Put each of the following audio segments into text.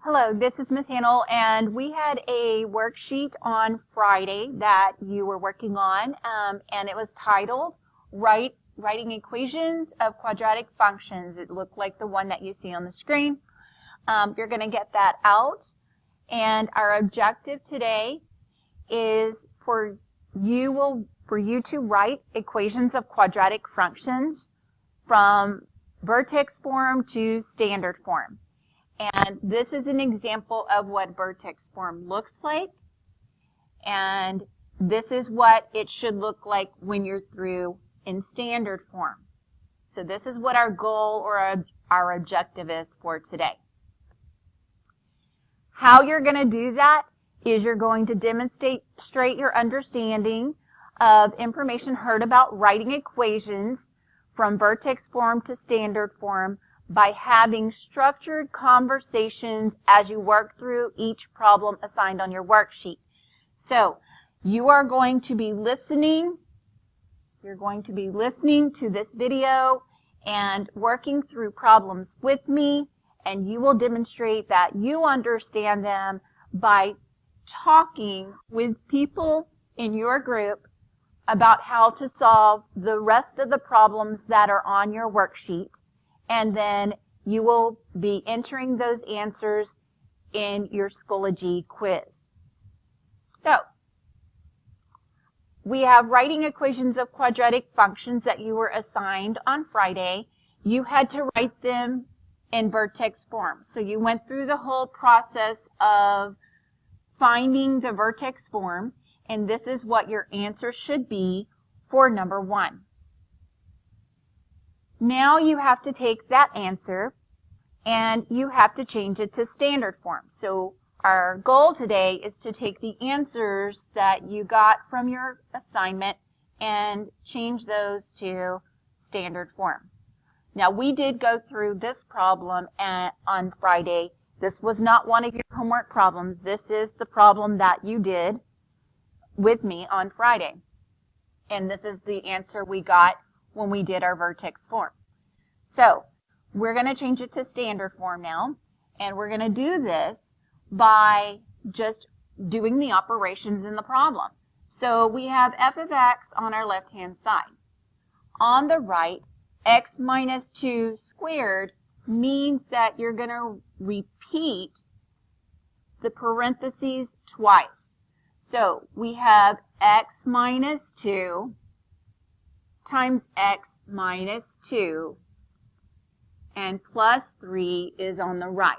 Hello, this is Ms. Hannell, and we had a worksheet on Friday that you were working on, and it was titled Writing Equations of Quadratic Functions. It looked like the one that you see on the screen. You're going to get that out, and our objective today is for you to write equations of quadratic functions from vertex form to standard form. And this is an example of what vertex form looks like. And this is what it should look like when you're through in standard form. So this is what our goal or our objective is for today. How you're going to do that is you're going to demonstrate your understanding of information heard about writing equations from vertex form to standard form by having structured conversations as you work through each problem assigned on your worksheet. So you are going to be listening. You're going to be listening to this video and working through problems with me, and you will demonstrate that you understand them by talking with people in your group about how to solve the rest of the problems that are on your worksheet. And then you will be entering those answers in your Schoology quiz. So, we have writing equations of quadratic functions that you were assigned on Friday. You had to write them in vertex form. So you went through the whole process of finding the vertex form, and this is what your answer should be for number 1. Now you have to take that answer and you have to change it to standard form. So our goal today is to take the answers that you got from your assignment and change those to standard form. Now we did go through this problem on Friday. This was not one of your homework problems. This is the problem that you did with me on Friday. And this is the answer we got when we did our vertex form. So we're going to change it to standard form now, and we're going to do this by just doing the operations in the problem. So we have f of x on our left-hand side. On the right, x minus 2 squared means that you're going to repeat the parentheses twice. So we have x minus 2 times x minus 2, and plus 3 is on the right.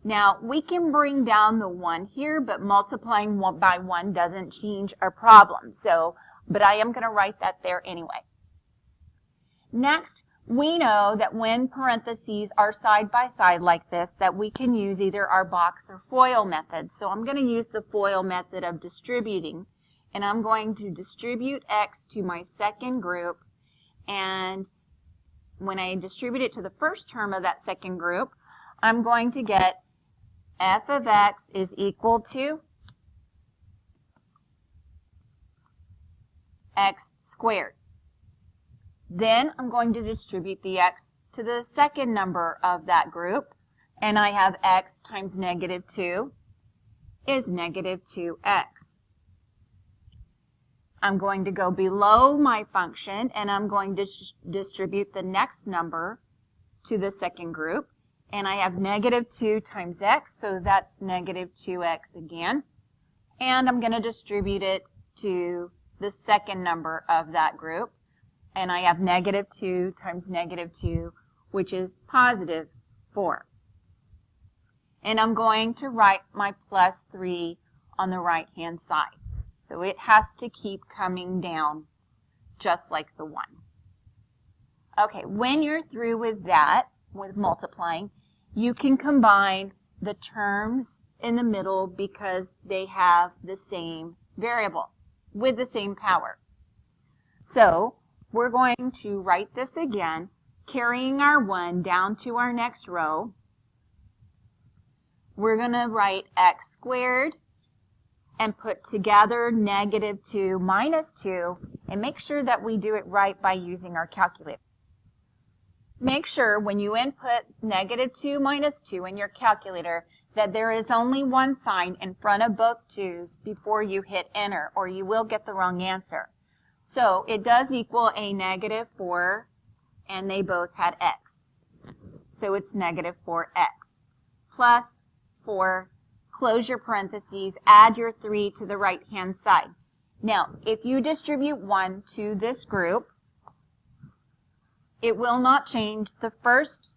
Now, we can bring down the 1 here, but multiplying 1 by 1 doesn't change our problem. But I am going to write that there anyway. Next, we know that when parentheses are side by side like this, that we can use either our box or FOIL method. So I'm going to use the FOIL method of distributing. And I'm going to distribute x to my second group, and when I distribute it to the first term of that second group, I'm going to get f of x is equal to x squared. Then I'm going to distribute the x to the second number of that group, and I have x times negative 2 is negative 2x. I'm going to go below my function, and I'm going to distribute the next number to the second group. And I have negative 2 times x, so that's negative 2x again. And I'm going to distribute it to the second number of that group. And I have negative 2 times negative 2, which is positive 4. And I'm going to write my plus 3 on the right-hand side. So it has to keep coming down just like the 1. Okay, when you're through with that, with multiplying, you can combine the terms in the middle because they have the same variable with the same power. So we're going to write this again, carrying our 1 down to our next row. We're going to write x squared and put together negative 2 minus 2, and make sure that we do it right by using our calculator. Make sure when you input negative 2 minus 2 in your calculator that there is only one sign in front of both 2's before you hit enter, or you will get the wrong answer. So it does equal a -4, and they both had x. So it's -4x plus 4, close your parentheses, add your 3 to the right-hand side. Now, if you distribute 1 to this group, it will not change the first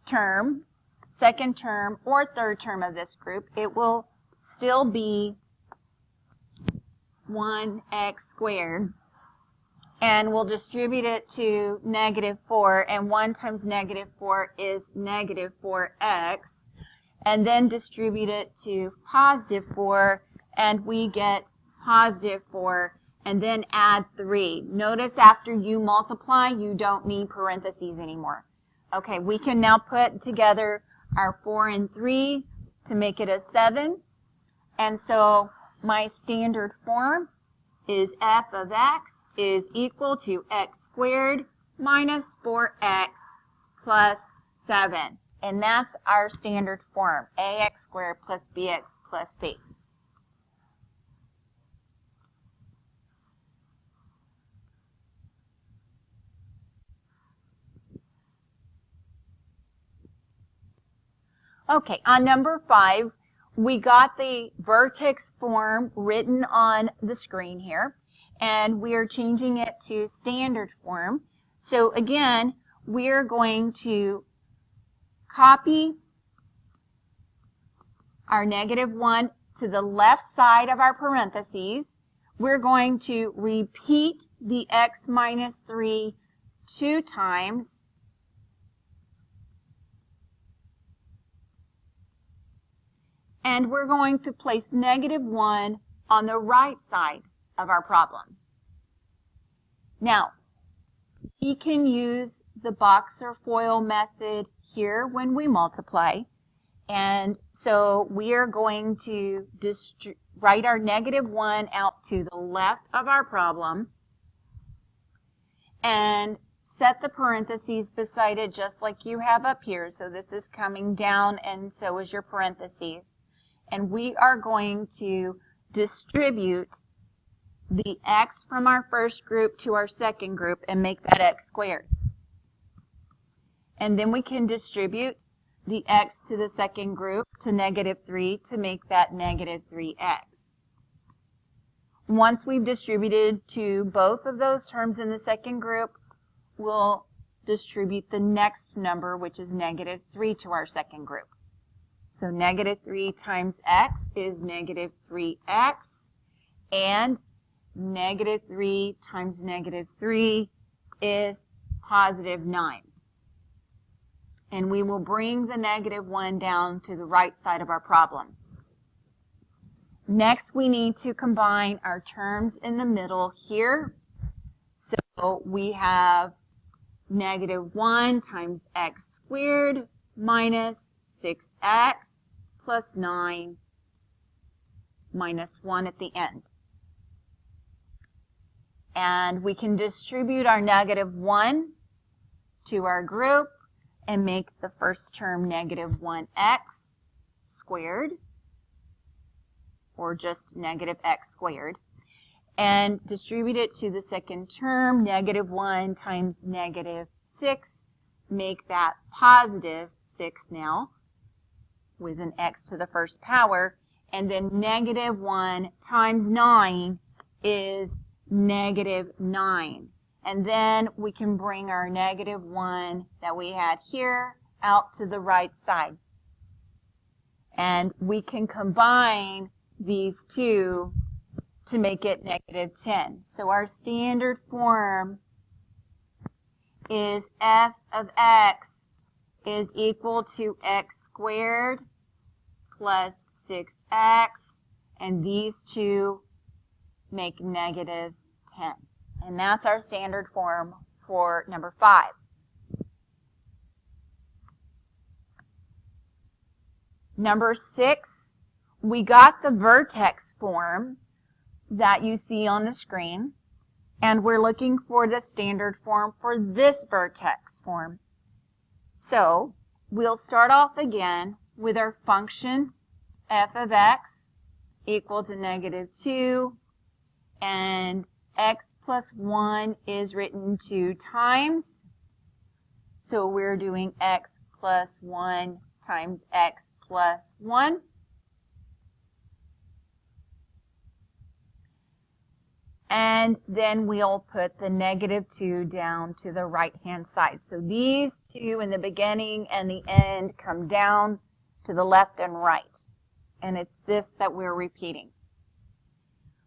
term, second term, or third term of this group. It will still be 1x squared. And we'll distribute it to -4, and 1 times -4 is -4x. And then distribute it to +4, and we get +4, and then add 3. Notice after you multiply, you don't need parentheses anymore. Okay, we can now put together our 4 and 3 to make it a 7. And so my standard form is f of x is equal to x squared minus 4x plus 7. And that's our standard form, ax squared plus bx plus c. Okay, on number 5, we got the vertex form written on the screen here, and we are changing it to standard form. So again, we're going to copy our -1 to the left side of our parentheses. We're going to repeat the x minus 3 2 times. And we're going to place -1 on the right side of our problem. Now, we can use the box or FOIL method here when we multiply. And so we are going to write our -1 out to the left of our problem and set the parentheses beside it just like you have up here. So this is coming down, and so is your parentheses. And we are going to distribute the x from our first group to our second group and make that x squared. And then we can distribute the x to the second group to -3 to make that -3x. Once we've distributed to both of those terms in the second group, we'll distribute the next number, which is -3, to our second group. So -3 times x is -3x, and -3 times -3 is +9. And we will bring the -1 down to the right side of our problem. Next, we need to combine our terms in the middle here. So we have -1 times x squared minus 6x plus 9 minus 1 at the end. And we can distribute our -1 to our group and make the first term -1x squared, or just -x squared, and distribute it to the second term, -1 times -6, make that +6 now, with an x to the first power, and then -1 times 9 is -9. And then we can bring our -1 that we had here out to the right side. And we can combine these two to make it -10. So our standard form is f of x is equal to x squared plus 6x, and these two make -10. And that's our standard form for number 5. Number 6, we got the vertex form that you see on the screen, and we're looking for the standard form for this vertex form. So we'll start off again with our function f of x equal to -2, and x plus 1 is written 2 times. So we're doing x plus 1 times x plus 1. And then we'll put the -2 down to the right-hand side. So these two in the beginning and the end come down to the left and right. And it's this that we're repeating.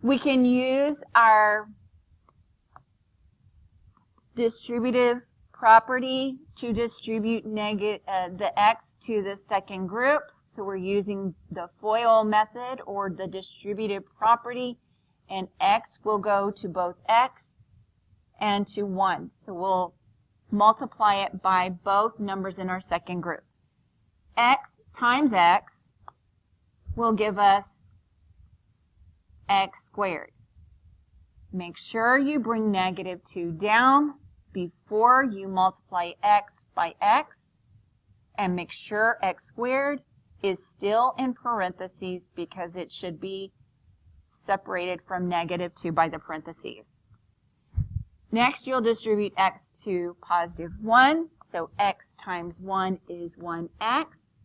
We can use our distributive property to distribute the x to the second group. So we're using the FOIL method or the distributive property, and x will go to both x and to 1. So we'll multiply it by both numbers in our second group. X times x will give us x squared. Make sure you bring -2 down before you multiply x by x, and make sure x squared is still in parentheses because it should be separated from -2 by the parentheses. Next, you'll distribute x to +1, so x times 1 is 1x.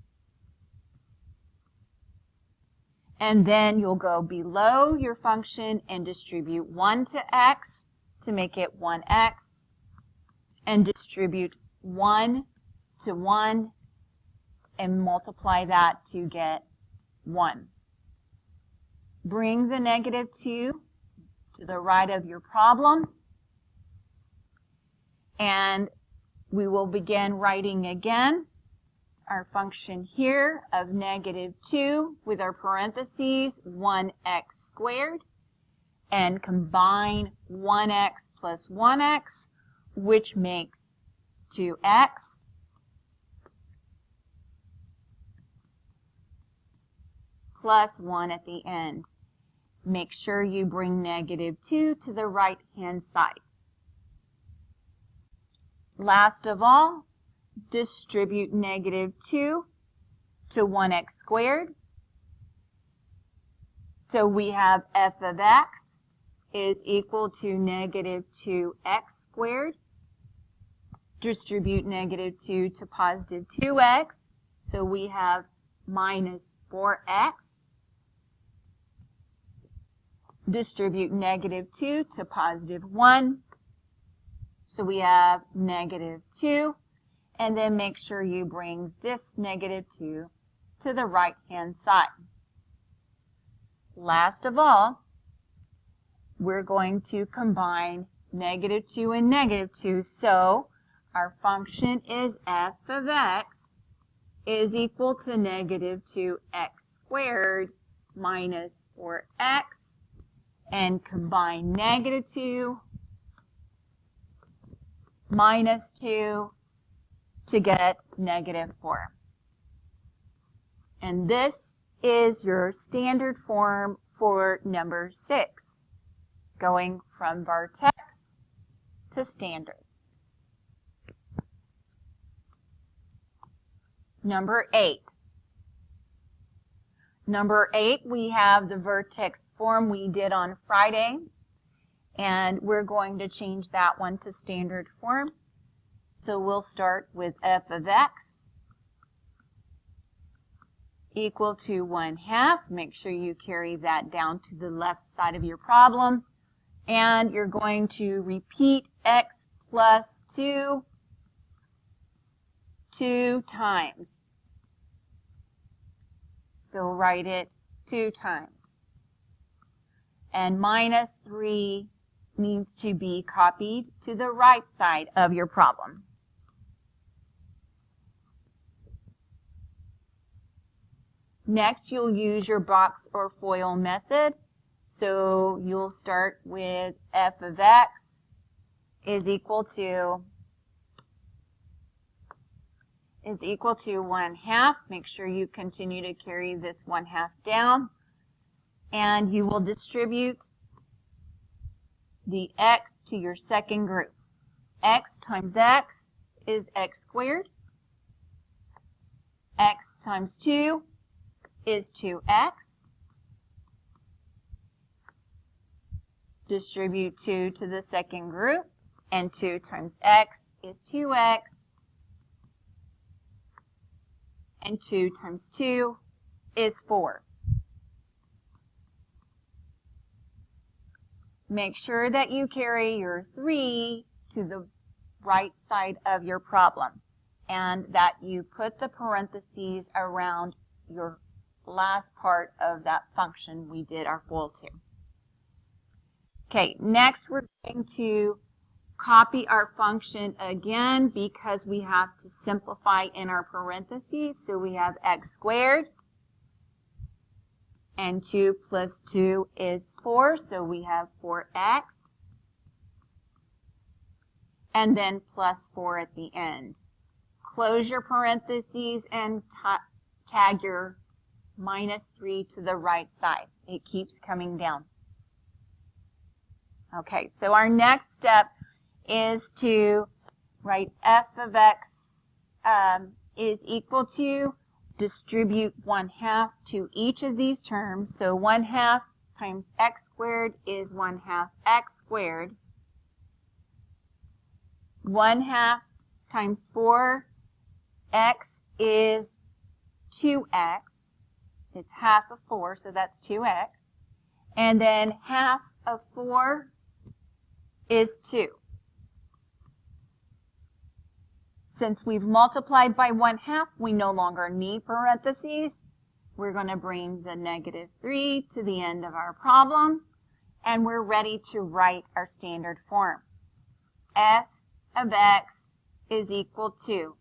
And then you'll go below your function and distribute 1 to x to make it 1x, and distribute 1 to 1 and multiply that to get 1. Bring the -2 to the right of your problem, and we will begin writing again our function here of -2 with our parentheses 1x squared, and combine 1x plus 1x, which makes 2x, plus 1 at the end. Make sure you bring -2 to the right-hand side. Last of all, distribute -2 to 1x squared. So we have f of x is equal to -2x squared. Distribute -2 to +2x. So we have -4x. Distribute -2 to +1. So we have -2. And then make sure you bring this -2 to the right-hand side. Last of all, we're going to combine -2 and -2. So our function is f of x is equal to -2x squared minus 4x, and combine -2 minus 2 to get -4. And this is your standard form for number 6, going from vertex to standard. Number 8. Number 8, we have the vertex form we did on Friday, and we're going to change that one to standard form. So we'll start with f of x equal to 1/2. Make sure you carry that down to the left side of your problem. And you're going to repeat x plus 2 2 times. So write it 2 times. And minus 3 needs to be copied to the right side of your problem. Next, you'll use your box or FOIL method. So you'll start with f of x is equal to 1/2. Make sure you continue to carry this 1/2 down. And you will distribute the x to your second group. X times x is x squared. X times 2 is 2x. Distribute 2 to the second group, and 2 times x is 2x. And 2 times 2 is 4. Make sure that you carry your 3 to the right side of your problem, and that you put the parentheses around your last part of that function we did our FOIL to. Okay, next we're going to copy our function again because we have to simplify in our parentheses. So we have x squared, and 2 plus 2 is 4, so we have 4x, and then plus 4 at the end. Close your parentheses and tag your minus 3 to the right side. It keeps coming down. Okay, so our next step is to write f of x is equal to, distribute 1/2 to each of these terms. So 1/2 times x squared is 1/2 x squared. 1/2 times 4x is 2x. It's half of 4, so that's 2x. And then half of 4 is 2. Since we've multiplied by 1/2, we no longer need parentheses. We're going to bring the -3 to the end of our problem, and we're ready to write our standard form. F of x is equal to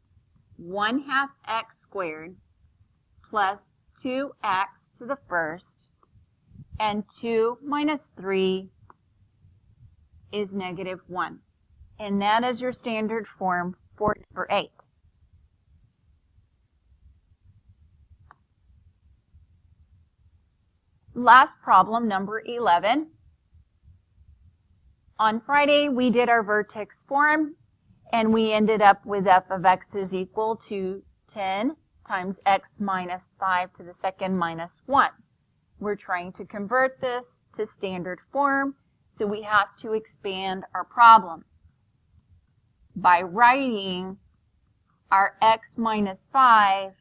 1/2 x squared plus 2x to the first, and 2 minus 3 is -1. And that is your standard form for number 8. Last problem, number 11. On Friday, we did our vertex form, and we ended up with f of x is equal to 10 times x minus 5 to the second minus 1. We're trying to convert this to standard form, so we have to expand our problem by writing our x minus 5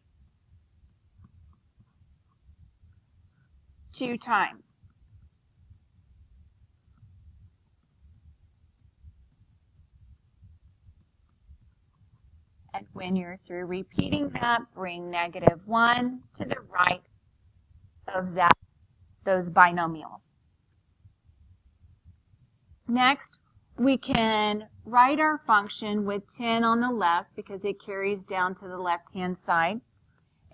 2 times. And when you're through repeating that, bring -1 to the right of those binomials. Next, we can write our function with 10 on the left because it carries down to the left-hand side.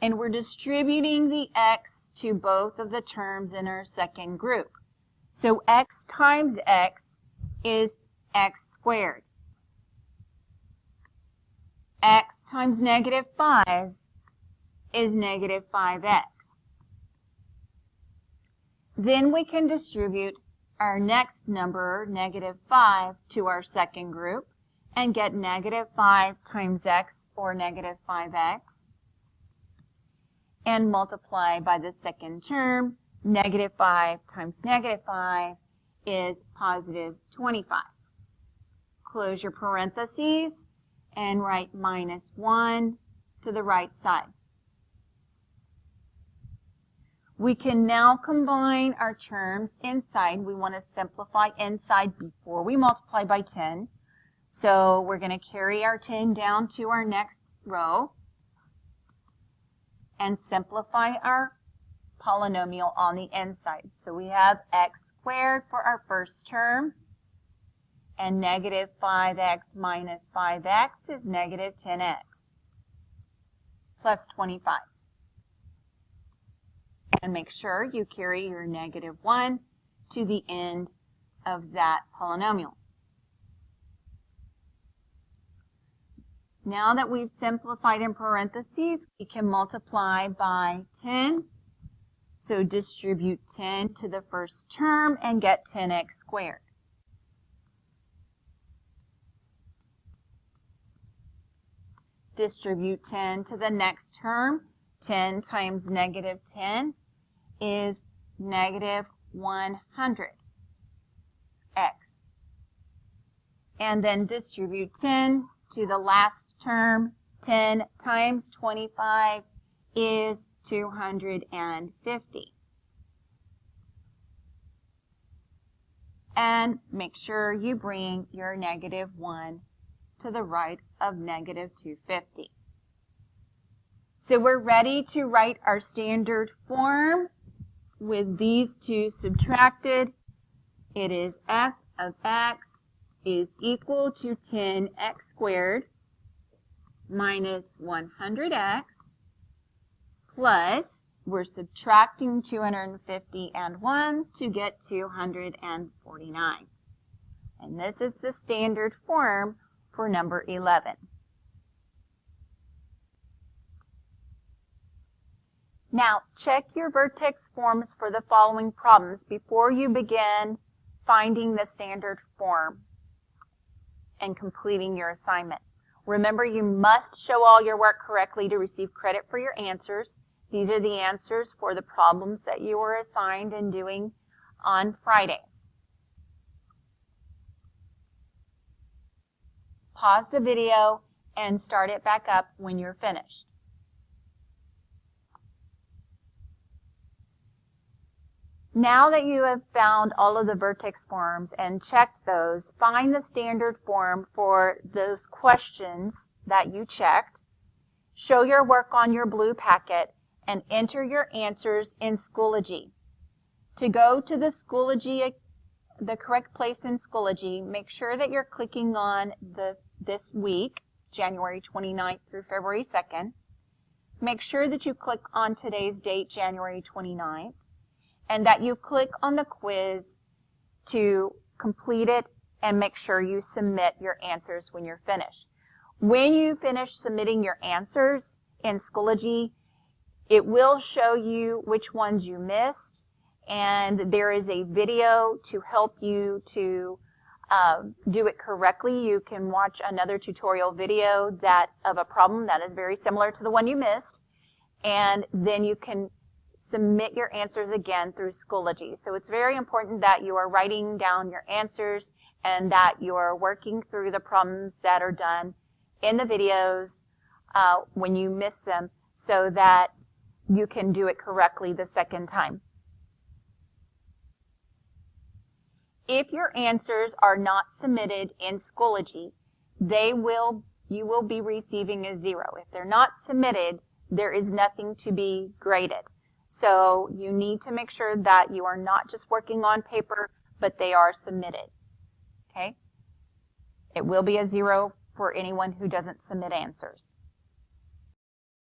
And we're distributing the x to both of the terms in our second group. So x times x is x squared. X times -5 is -5x. Then we can distribute our next number, -5, to our second group and get -5 times x, or -5x, and multiply by the second term. -5 times -5 is +25. Close your parentheses and write -1 to the right side. We can now combine our terms inside. We want to simplify inside before we multiply by 10. So we're going to carry our 10 down to our next row and simplify our polynomial on the inside. So we have x squared for our first term, and -5x minus 5x is -10x plus 25. And make sure you carry your -1 to the end of that polynomial. Now that we've simplified in parentheses, we can multiply by 10. So distribute 10 to the first term and get 10x squared. Distribute 10 to the next term 10 times negative 10 is negative 100x. And then distribute 10 to the last term. 10 times 25 is 250. And make sure you bring your negative 1 to the right of negative 250. So we're ready to write our standard form with these two subtracted. It is f of x is equal to 10x squared minus 100x plus, we're subtracting 250 and 1 to get 249. And this is the standard form for number 11. Now, check your vertex forms for the following problems before you begin finding the standard form and completing your assignment. Remember, you must show all your work correctly to receive credit for your answers. These are the answers for the problems that you were assigned and doing on Friday. Pause the video and start it back up when you're finished. Now that you have found all of the vertex forms and checked those, find the standard form for those questions that you checked. Show your work on your blue packet and enter your answers in Schoology. To go to the Schoology, the correct place in Schoology, make sure that you're clicking on this week, January 29th through February 2nd. Make sure that you click on today's date, January 29th. And that you click on the quiz to complete it and make sure you submit your answers when you're finished. When you finish submitting your answers in Schoology, it will show you which ones you missed, and there is a video to help you to do it correctly. You can watch another tutorial video of a problem that is very similar to the one you missed, and then you can submit your answers again through Schoology. So it's very important that you are writing down your answers and that you are working through the problems that are done in the videos when you miss them so that you can do it correctly the second time. If your answers are not submitted in Schoology, you will be receiving a 0. If they're not submitted, there is nothing to be graded. So you need to make sure that you are not just working on paper, but they are submitted. Okay? It will be a 0 for anyone who doesn't submit answers.